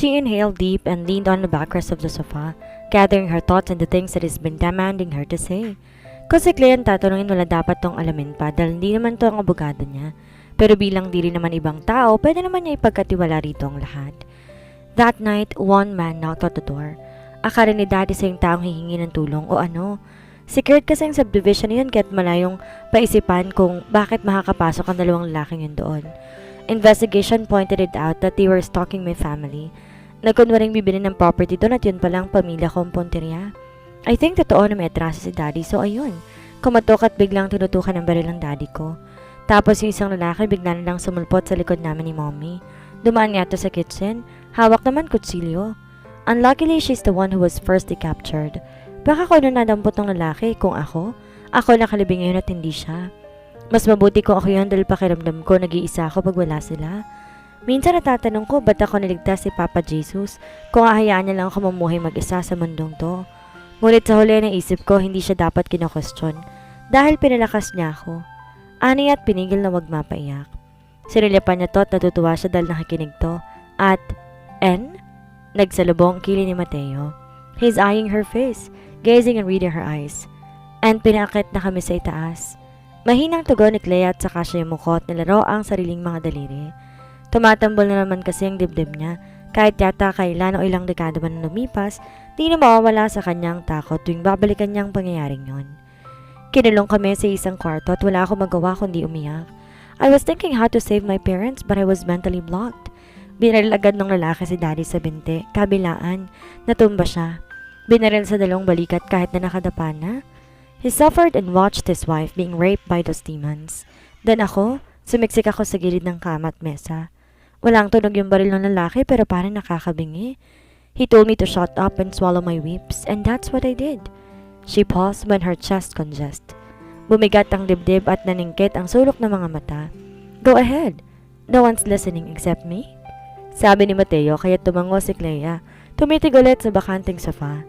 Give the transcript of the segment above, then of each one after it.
She inhaled deep and leaned on the backrest of the sofa, gathering her thoughts and the things that he's been demanding her to say. Kung si Clea ang tatanungin, wala dapat tong alamin pa dahil hindi naman to ang abogado niya. Pero bilang di rin naman ibang tao, pwede naman niya ipagkatiwala rito ang lahat. That night, one man knocked at the door. Akala ni Daddy sa yung taong hihingi ng tulong o ano. Secured kasi ang subdivision yun kaya't malayong paisipan kung bakit makakapasok ang dalawang lalaking yun doon. Investigation pointed it out that they were stalking my family. Nagkunwaring bibili ng property doon at yun palang pamilya kong Ponteria. I think totoo na may atraso si Daddy so ayun. Kumatok at biglang tinutukan ng baril ng Daddy ko. Tapos yung isang lalaki bigla na lang sumulpot sa likod namin ni Mommy. Dumaan nga to sa kitchen. Hawak naman kutsilyo. Unluckily, she's the one who was firstly captured. Baka ko na nadampot ng lalaki kung ako. Ako nakalibing ngayon at hindi siya. Mas mabuti kung ako yun dahil pakiramdam ko nag-iisa ako pag wala sila. Minsan natatanong ko ba't ako niligtas si Papa Jesus kung ahayaan niya lang ako mamuhay mag-isa sa mundong to. Ngunit sa huli naisip ko hindi siya dapat kino-question dahil pinalakas niya ako. Ani at pinigil na wag mapaiyak. Sinilyapan niya to at natutuwa siya dahil nakikinig to. At, nagsalubong ang kili ni Mateo. He's eyeing her face, gazing and reading her eyes. And pinakit na kami sa itaas. Mahinang tugon ni Clea at saka siya yumukot nilaro ang sariling mga daliri. Tumatambol na naman kasi ang dibdib niya. Kahit yata kailan o ilang dekada man na lumipas, di na mawawala sa kanyang takot tuwing babalikan niyang pangyayaring yon. Kinulong kami sa isang kwarto at wala akong magawa kundi umiyak. I was thinking how to save my parents but I was mentally blocked. Binaril agad ng lalaki si Daddy sa binte, kabilaan, natumba siya. Binaril sa dalawang balikat kahit na nakadapa na. He suffered and watched his wife being raped by those demons. Then ako, sumiksik ako sa gilid ng kama at mesa. Walang tunog yung baril ng lalaki pero parang nakakabingi. He told me to shut up and swallow my weeps and that's what I did. She paused when her chest congested. Bumigat ang dibdib at naningkit ang sulok ng mga mata. Go ahead. No one's listening except me. Sabi ni Mateo kaya tumango si Clea. Tumitig ulit sa bakanting sofa.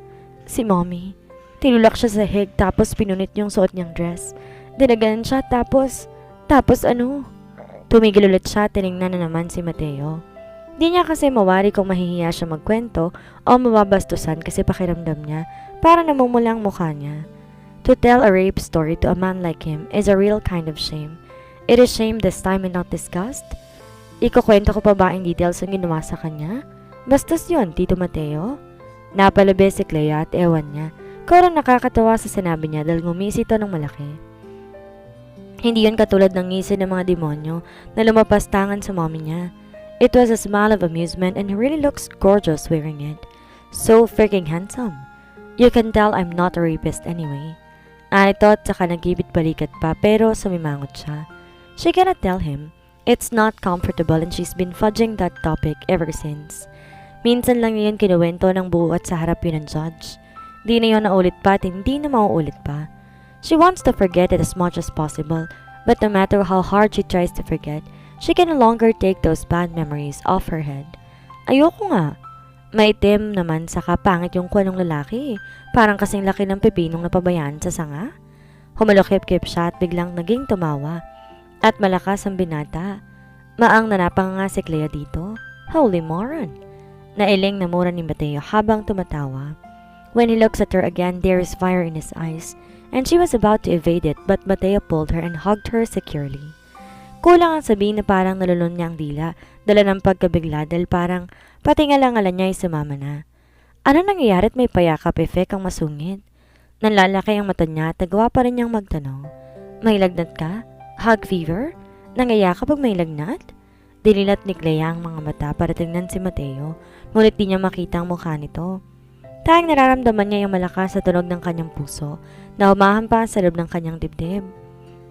Si Mommy. Tinulak siya sa hig tapos pinunit yung suot niyang dress. Dinaganan siya tapos ano? Tumigil ulit siya, tiningnan na naman si Mateo. Di niya kasi mawari kung mahihiya siya magkwento o mababastusan kasi pakiramdam niya para namumula ang mukha niya. To tell a rape story to a man like him is a real kind of shame. It is shame this time and not disgust. Ikukwento ko pa ba ang details ang ginawa sa kanya? Bastos yun, Tito Mateo. Napalabi si Clea at ewan niya. Karang nakakatawa sa sinabi niya dahil ngumisi ito ng malaki. Hindi yun katulad ng ngisi ng mga demonyo na lumapas tangan sa mommy niya. It was a smile of amusement and he really looks gorgeous wearing it. So freaking handsome. You can tell I'm not a rapist anyway. Anito at saka nagibit balikat pa pero sumimangot siya. She cannot tell him. It's not comfortable and she's been fudging that topic ever since. Minsan lang yun kinuwento ng buo at sa harap yun ng judge. Di na yun naulit pa at hindi na mauulit pa. She wants to forget it as much as possible, but no matter how hard she tries to forget, she can no longer take those bad memories off her head. Ayoko nga. Maitim naman saka pangit yung kwanong lalaki. Parang kasing laki ng pipinong napabayaan sa sanga. Humalokip-kip siya at biglang naging tumawa. At malakas ang binata. Maang nanapang nga si Clea dito. Holy moron! Nailing na mura ni Mateo habang tumatawa. When he looks at her again, there is fire in his eyes, and she was about to evade it but Mateo pulled her and hugged her securely. Kulang ang sabihin na parang nalulun niya ang dila, dala ng pagkabigla dahil parang pati ngalangalan niya ay sumama na. Ano nangyayari at may payakap effect ang masungit? Nanlalaki ang mata niya at nagawa pa rin niyang magtanong. May lagnat ka? Hug fever? Nangayakap pag may lagnat? Dinilat ni Clea ang mga mata para tingnan si Mateo, ngunit di niya makita ang mukha nito. Tayang nararamdaman niya yung malakas sa tunog ng kanyang puso na humahampas sa loob ng kanyang dibdib.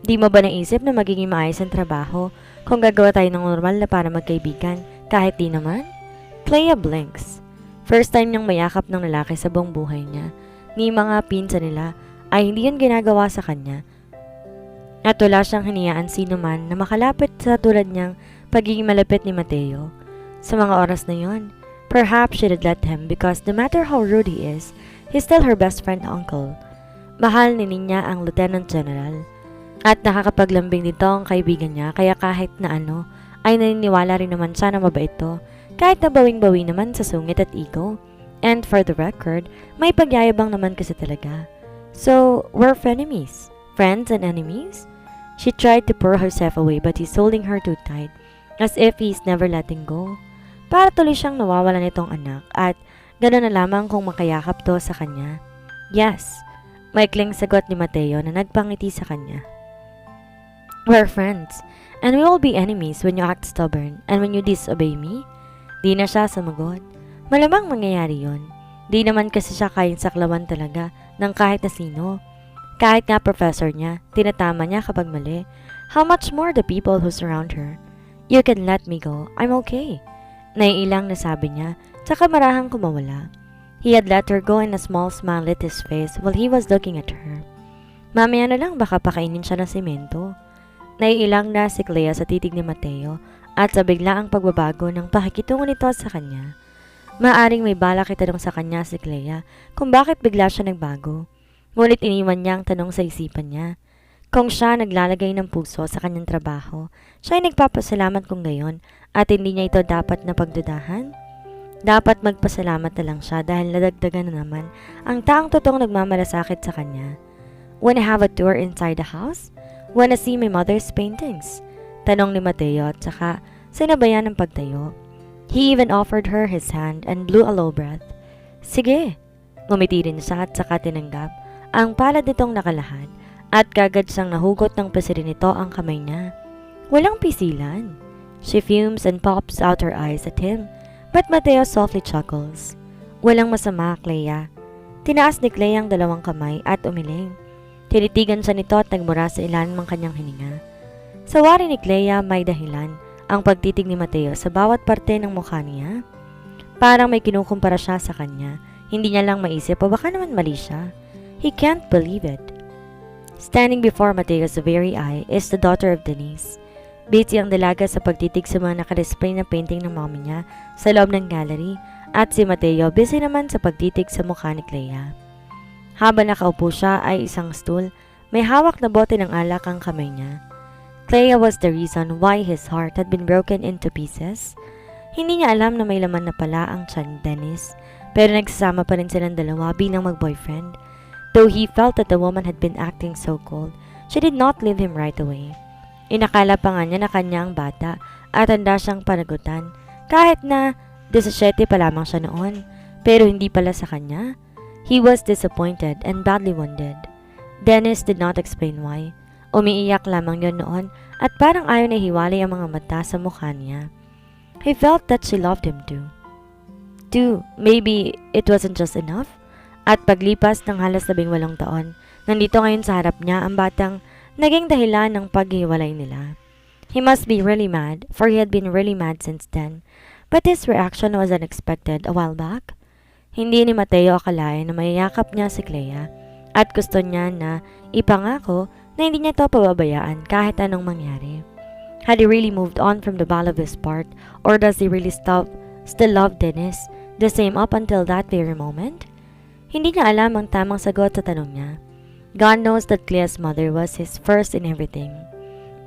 Di mo ba naisip na magiging maayos ang trabaho kung gagawa tayo ng normal na para magkaibigan kahit di naman? Clea blinks. First time niyang mayakap ng lalaki sa buong buhay niya. Ni mga pinsan nila ay hindi yun ginagawa sa kanya. At wala siyang hiniyaan sino man na makalapit sa tulad niyang pagiging malapit ni Mateo. Sa mga oras na yon, perhaps she'd let him because no matter how rude he is, he's still her best friend uncle. Mahal ni Ninya ang Lieutenant General. At nakakapaglambing nito ang kaibigan niya kaya kahit na ano, ay naniniwala rin naman siya na mabait ito. kahit na bawing-bawi naman sa sungit at ego. And for the record, may pagyayabang naman kasi talaga. So, we're frenemies? Friends and enemies? She tried to pull herself away but he's holding her too tight, as if he's never letting go. Para tuloy siyang nawawalan nitong anak at gano'n na lamang kung makayakap to sa kanya. Yes, maikling sagot ni Mateo na nagpangiti sa kanya. We're friends, and we will be enemies when you act stubborn and when you disobey me. Di na siya sumagot. Malamang mangyayari yon. Di naman kasi siya kayang saklawan talaga ng kahit na sino. Kahit nga professor niya, tinatama niya kapag mali. How much more the people who surround her? You can let me go. I'm okay. Naiilang na sabi niya, tsaka marahang kumawala. He had let her go and a small smile lit his face while he was looking at her. Mamaya na lang baka pakainin siya ng semento. Naiilang na si Clea sa titig ni Mateo at sa biglaang pagbabago ng pakikitungo nito sa kanya. Maaring may balak itanong sa kanya si Clea kung bakit bigla siya nagbago. Ngunit iniwan niya ang tanong sa isipan niya. Kung siya naglalagay ng puso sa kanyang trabaho, siya ay nagpapasalamat kung gayon at hindi niya ito dapat na pagdudahan. Dapat magpasalamat na lang siya dahil nadagdagan na naman ang taong totoong nagmamalasakit sa kanya. Wanna have a tour inside the house? Wanna see my mother's paintings? Tanong ni Mateo at saka sinabayan ng pagtayo. He even offered her his hand and blew a low breath. Sige. Ngumiti rin siya at saka tinanggap ang palad nitong nakalahad at kagad siyang nahugot ng pasirin nito ang kamay niya. Walang pisilan. She fumes and pops out her eyes at him, but Mateo softly chuckles. Walang masama, Clea. Tinaas ni Clea ang dalawang kamay at umiling. Tinitigan siya nito at nagmura sa ilalim ng kanyang hininga. Sa wari ni Clea may dahilan ang pagtitig ni Mateo sa bawat parte ng mukha niya. Parang may kinukumpara siya sa kanya. Hindi niya lang maisip o baka naman mali siya. He can't believe it. Standing before Mateo's very eye is the daughter of Denise. Busy ang dalaga sa pagtitig sa mga nakadisplay na painting ng mommy niya sa loob ng gallery at si Mateo busy naman sa pagtitig sa mukha ni Clea. Habang nakaupo siya ay isang stool, may hawak na bote ng alak ang kamay niya. Clea was the reason why his heart had been broken into pieces. Hindi niya alam na may laman na pala ang tiyan ni Dennis, pero nagsasama pa rin silang dalawa bilang mag-boyfriend. Though he felt that the woman had been acting so cold, she did not leave him right away. Inakala pa nga niya na kanya ang bata at handa siyang panagutan, kahit na 17 pa lamang siya noon, pero hindi pala sa kanya. He was disappointed and badly wounded. Dennis did not explain why. Umiiyak lamang yon noon at parang ayaw na hiwalay ang mga mata sa mukha niya. He felt that she loved him too. Maybe it wasn't just enough. At paglipas ng halos 18 taon, nandito ngayon sa harap niya ang batang naging dahilan ng paghiwalay nila. He must be really mad, for he had been really mad since then. But his reaction was unexpected a while back. Hindi ni Mateo akalain na mayayakap niya si Clea at gusto niya na ipangako na hindi niya to pababayaan kahit anong mangyari. Had he really moved on from the ball of his part, or does he really still love Dennis the same up until that very moment? Hindi niya alam ang tamang sagot sa tanong niya. God knows that Clea's mother was his first in everything.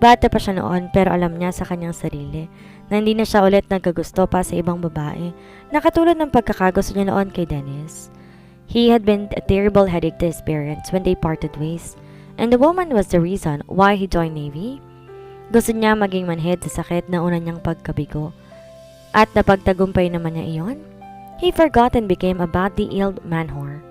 Bata pa siya noon pero alam niya sa kanyang sarili na hindi na siya ulit nagkagusto pa sa ibang babae na katulad ng pagkakagusto niya noon kay Dennis. He had been a terrible headache to his parents when they parted ways, and the woman was the reason why he joined Navy. Gusto niya maging manhid sa sakit na una niyang pagkabigo. At napagtagumpay naman niya iyon. He forgot and became a badly ill man-whore.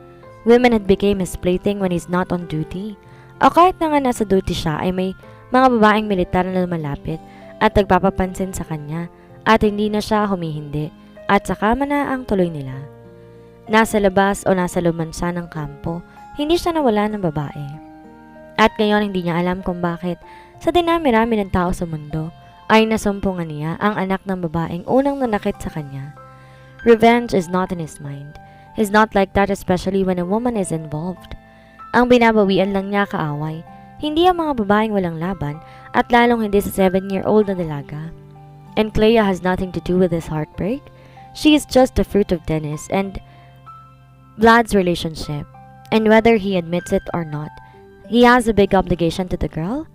Women had became his plaything when he's not on duty. O kahit na nga nasa duty siya ay may mga babaeng militar na lumalapit at nagpapapansin sa kanya at hindi na siya humihindi at saka na ang tuloy nila. Nasa labas o nasa luman siya ng kampo, hindi siya nawala ng babae. At ngayon hindi niya alam kung bakit sa dinami-rami ng tao sa mundo ay nasumpungan niya ang anak ng babaeng unang nanakit sa kanya. Revenge is not in his mind. He's not like that especially when a woman is involved. Ang binabawian lang niya kaaway, hindi ang mga babaeng walang laban at lalong hindi sa 7-year-old na dalaga. And Clea has nothing to do with his heartbreak. She is just the fruit of Dennis and Vlad's relationship. And whether he admits it or not, he has a big obligation to the girl.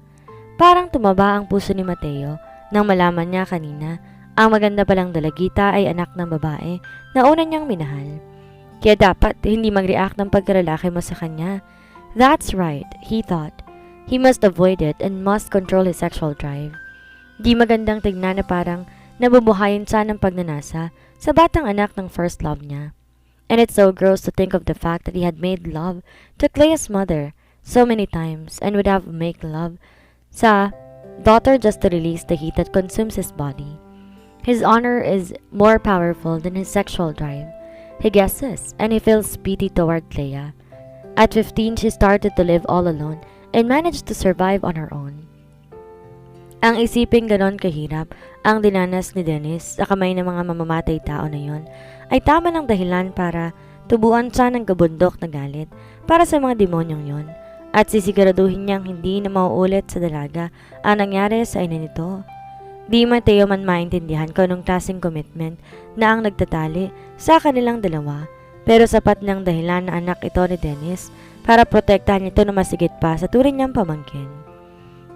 Parang tumaba ang puso ni Mateo nang malaman niya kanina Ang maganda palang dalagita ay anak ng babae na una niyang minahal. Kaya dapat hindi mag-react ng pagkalalaki mo sa kanya. That's right, he thought. He must avoid it and must control his sexual drive. Di magandang tignan na parang nabubuhayin siya ng pagnanasa sa batang anak ng first love niya. And it's so gross to think of the fact that he had made love to Clea's mother so many times and would have make love sa daughter just to release the heat that consumes his body. His honor is more powerful than his sexual drive. He guesses, and he feels pity toward Clea. At 15, she started to live all alone and managed to survive on her own. Ang isiping ganon kahirap ang dinanas ni Dennis sa kamay ng mga mamamatay tao na yon ay tama ng dahilan para tubuan siya ng kabundok na galit para sa mga demonyong yon at sisiguraduhin niyang hindi na mauulit sa dalaga ang nangyari sa ina nito. Di Mateo man maintindihan kung anong klaseng commitment na ang nagtatali sa kanilang dalawa, pero sapat ng dahilan na anak ito ni Dennis para protektahan ito na masigit pa sa turing niyang pamangkin.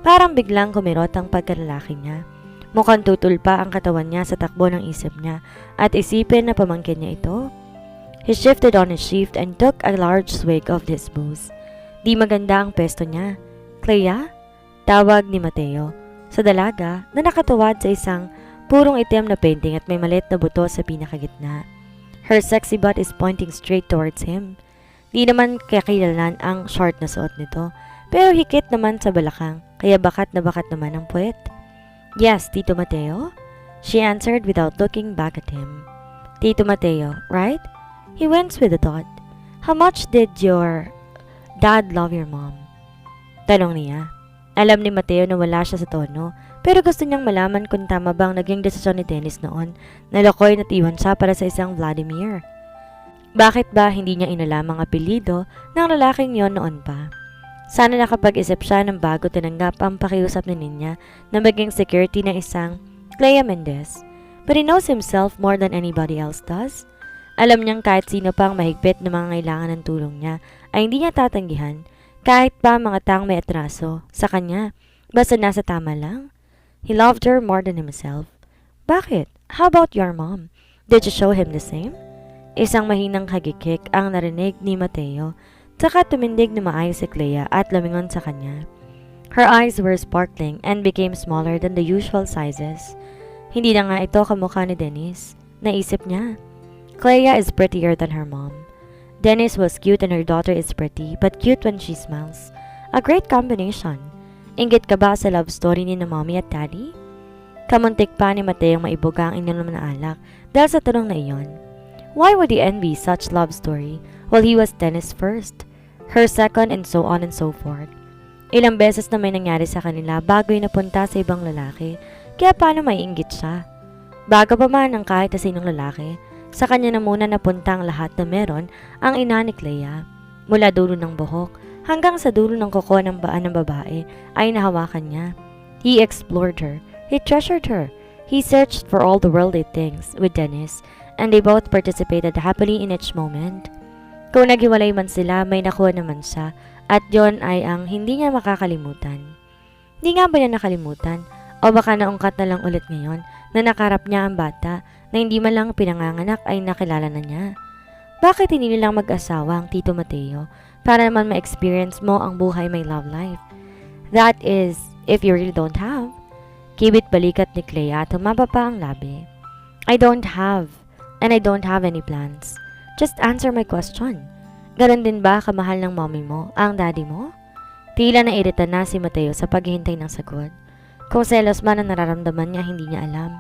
Parang biglang kumirot ang pagkalalaki niya. Mukhang tutol pa ang katawan niya sa takbo ng isip niya at isipin na pamangkin niya ito. He shifted on his shift and took a large swig of this booze. Di maganda ang pesto niya. Clea? Tawag ni Mateo sa dalaga na nakatuwad sa isang purong itim na painting at may maliit na buto sa pinakagitna. Her sexy butt is pointing straight towards him. Di naman kakilalan ang short na suot nito, pero hikit naman sa balakang, kaya bakat naman ang puwet. Yes, Tito Mateo? She answered without looking back at him. Tito Mateo, right? He winks with a thought. How much did your dad love your mom? Tanong niya. Alam ni Mateo na wala siya sa tono, pero gusto niyang malaman kung tama bang naging desisyon ni Dennis noon na lokoy at iwan siya para sa isang Vladimir. Bakit ba hindi niya inalam ang apelido ng lalaking yon noon pa? Sana nakapag-isip siya ng bago tinanggap ang pakiusap ni Ninya na maging security ng isang Clea Mendez. But he knows himself more than anybody else does. Alam niyang kahit sino pang mahigpit na mga kailangan ng tulong niya ay hindi niya tatanggihan. Kahit pa mga taong may atraso sa kanya, basta nasa tama lang. He loved her more than himself. Bakit? How about your mom? Did you show him the same? Isang mahinang hagikik ang narinig ni Mateo, saka tumindig na maayos si Clea at lumingon sa kanya. Her eyes were sparkling and became smaller than the usual sizes. Hindi na nga ito kamukha ni Dennis. Naisip niya. Clea is prettier than her mom. Dennis was cute and her daughter is pretty, but cute when she smiles. A great combination. Inggit ka ba sa love story ni na mommy at daddy? Kamuntik pa ni Mateo maibuga ang ininom na alak dahil sa tanong na iyon. Why would he envy such love story while he was Dennis first, her second and so on and so forth? Ilang beses na may nangyari sa kanila bago yung napunta sa ibang lalaki, kaya paano maiinggit siya? Bago pa man ang kahit na sinong lalaki, sa kanya na muna napunta ang lahat na meron ang ina ni Clea. Mula dulo ng buhok hanggang sa dulo ng kuko ng baan ng babae ay nahawakan niya. He explored her. He treasured her. He searched for all the worldly things with Dennis and they both participated happily in each moment. Kung naghiwalay man sila, may nakuha naman siya at yon ay ang hindi niya makakalimutan. Hindi nga ba niya nakalimutan? O baka naungkat na lang ulit ngayon na nakarap niya ang bata na hindi man lang pinanganganak ay nakilala na niya. Bakit hindi nilang mag-asawa ang Tito Mateo para naman ma-experience mo ang buhay may love life? That is, if you really don't have. Kibit balikat ni Clea at humaba pa ang labi. I don't have, and I don't have any plans. Just answer my question. Ganon din ba kamahal ng mommy mo, ang daddy mo? Tila nairita na si Mateo sa paghihintay ng sagot. Kung selos man ang nararamdaman niya, hindi niya alam.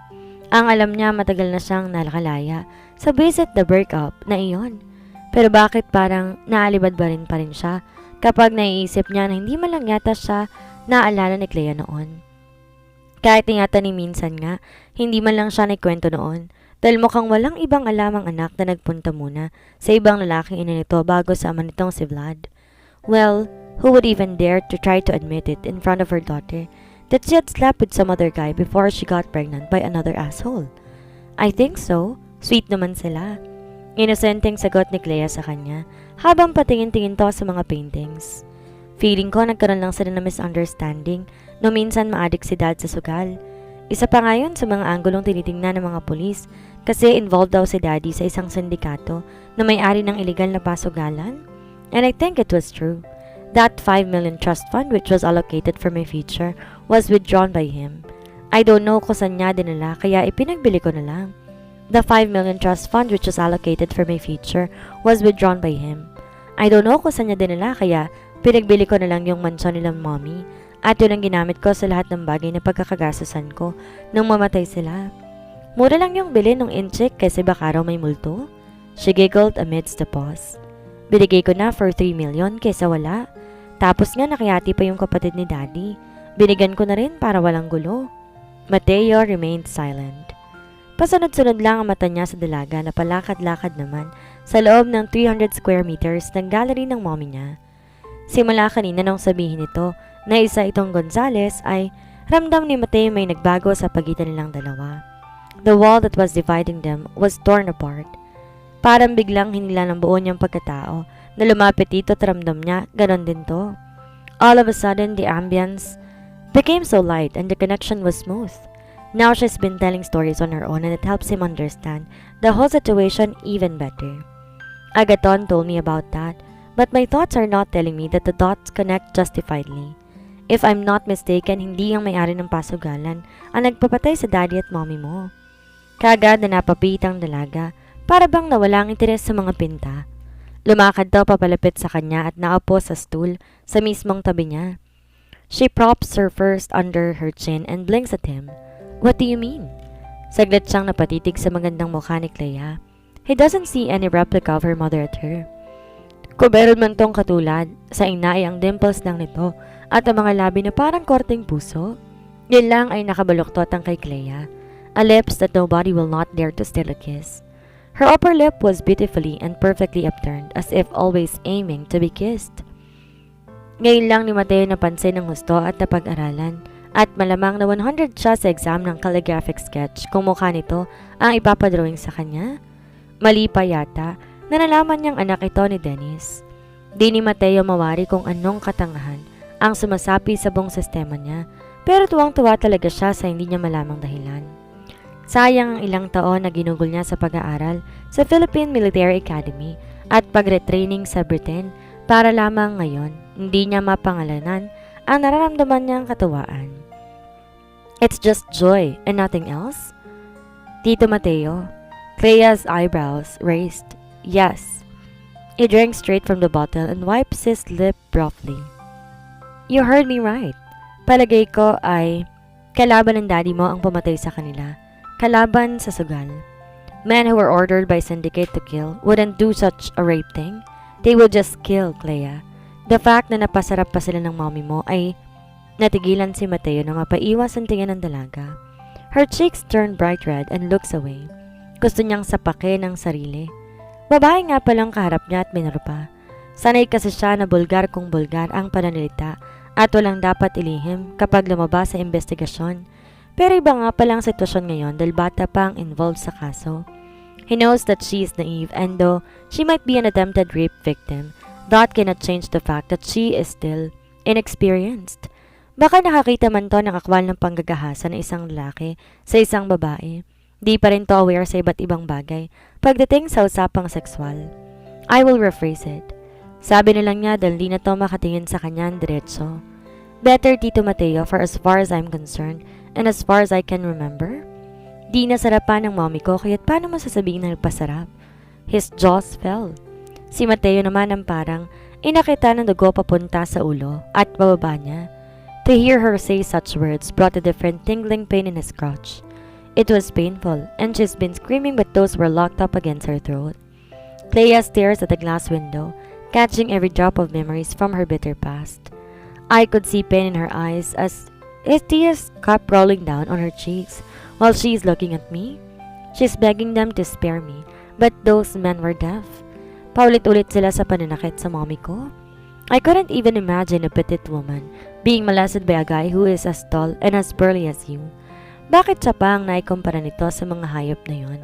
Ang alam niya, matagal na siyang nalakalaya sa visit the breakup na iyon. Pero bakit parang naalibad ba rin pa rin siya kapag naiisip niya na hindi man lang yata siya naalala ni Clea noon? Kahit yata ni minsan nga, hindi man lang siya nagkwento noon dahil mukhang walang ibang alamang anak na nagpunta muna sa ibang lalaking ina nito bago sa ama nitong si Vlad. Well, who would even dare to try to admit it in front of her daughter that she had slept with some other guy before she got pregnant by another asshole? I think so. Sweet naman sila. Inosenteng sagot ni Clea sa kanya habang patingin-tingin to sa mga paintings. Feeling ko nagkaroon lang sila ng misunderstanding no minsan ma-addict si dad sa sugal. Isa pa nga yun sa mga anggulong tinitingnan ng mga pulis kasi involved daw si Daddy sa isang sindikato na may-ari ng illegal na pasugalan. And I think it was true. That 5 million trust fund which was allocated for my future was withdrawn by him. I don't know kung saan niya dinala kaya ipinagbili ko na lang. The 5 million trust fund which was allocated for my future was withdrawn by him. I don't know kung saan niya dinala kaya pinagbili ko na lang yung mansyon nila mommy at yun ang ginamit ko sa lahat ng bagay na pagkakagastusan ko nung mamatay sila. Mura lang yung bilhin ng incheck kasi baka raw may multo. She giggled amidst the pause. Binigay ko na for 3 million kaysa wala. Tapos nga nakihati pa yung kapatid ni Daddy. Binigyan ko na rin para walang gulo. Mateo remained silent. Pasunod-sunod lang ang mata niya sa dalaga na palakad-lakad naman sa loob ng 300 square meters ng gallery ng mommy niya. Simula kanina nung sabihin nito na isa itong Gonzales ay ramdam ni Mateo may nagbago sa pagitan nilang dalawa. The wall that was dividing them was torn apart. Parang biglang hinila ng buo niyang pagkatao na lumapit dito at ramdam niya ganon din to. All of a sudden, the ambience became so light and the connection was smooth. Now she's been telling stories on her own and it helps him understand the whole situation even better. Agaton told me about that, but my thoughts are not telling me that the dots connect justifiedly. If I'm not mistaken, hindi ang may-ari ng pasugalan ang nagpapatay sa daddy at mommy mo. Kaagad na napapit ang dalaga, para bang nawalang interes sa mga pinta. Lumakad daw papalapit sa kanya at naupo sa stool sa mismong tabi niya. She props her first under her chin and blinks at him. What do you mean? Saglit siyang napatitig sa magandang mukha ni Clea. He doesn't see any replica of her mother at her. Kung meron man tong katulad, sa ina ay ang dimples lang nito at ang mga labi na parang korteng puso. Yun lang ay nakabaluktot ang kay Clea. A lips that nobody will not dare to steal a kiss. Her upper lip was beautifully and perfectly upturned as if always aiming to be kissed. Ngayon lang ni Mateo napansin ang husto at napag-aralan at malamang na 100 siya sa exam ng calligraphic sketch kung mukha nito ang ipapadrawing sa kanya. Mali pa yata na nalaman niyang anak ito ni Dennis. Di ni Mateo mawari kung anong katangahan ang sumasapi sa buong sistema niya pero tuwang-tuwa talaga siya sa hindi niya malamang dahilan. Sayang ang ilang taon na ginugol niya sa pag-aaral sa Philippine Military Academy at pagre-training sa Britain para lamang ngayon hindi niya mapangalanan ang nararamdaman niyang katuwaan. It's just joy and nothing else? Tito Mateo. Clea's eyebrows raised. Yes. He drank straight from the bottle and wipes his lip roughly. You heard me right. Palagay ko ay kalaban ng daddy mo ang pumatay sa kanila. Kalaban sa sugal. Men who were ordered by syndicate to kill wouldn't do such a rape thing. They would just kill, Clea. The fact na napasarap pa sila ng mommy mo ay natigilan si Mateo na mapaiwas ang tingin ng dalaga. Her cheeks turned bright red and looks away. Gusto niyang sapakin ang sarili. Babae nga palang kaharap niya at minaro pa. Sanay kasi siya na bulgar kung bulgar ang pananalita at walang dapat ilihim kapag lumabas sa investigasyon. Pero iba nga palang sitwasyon ngayon dahil bata pa ang involved sa kaso. He knows that she is naive and though she might be an attempted rape victim, that cannot change the fact that she is still inexperienced. Baka nakakita man to ng akwal ng panggagahasa ng isang lalaki sa isang babae. Di pa rin to aware sa iba't ibang bagay pagdating sa usapang sexual. I will rephrase it. Sabi na lang niya dahil di na to makatingin sa kanya diretso. Better Tito Mateo for as far as I'm concerned and as far as I can remember. Di nasarapan ng mommy ko kaya't paano masasabihin na nagpasarap? His jaws fell. Si Mateo naman ang parang inakita ng dugo papunta sa ulo at pababa niya. To hear her say such words brought a different tingling pain in his crotch. It was painful and she's been screaming but those were locked up against her throat. Clea stares at the glass window, catching every drop of memories from her bitter past. I could see pain in her eyes as his tears kept rolling down on her cheeks while she's looking at me. She's begging them to spare me, but those men were deaf. Paulit-ulit sila sa pananakit sa mommy ko. I couldn't even imagine a petite woman being molested by a guy who is as tall and as burly as you. Bakit siya pa ang naikumpara nito sa mga hayop na yon?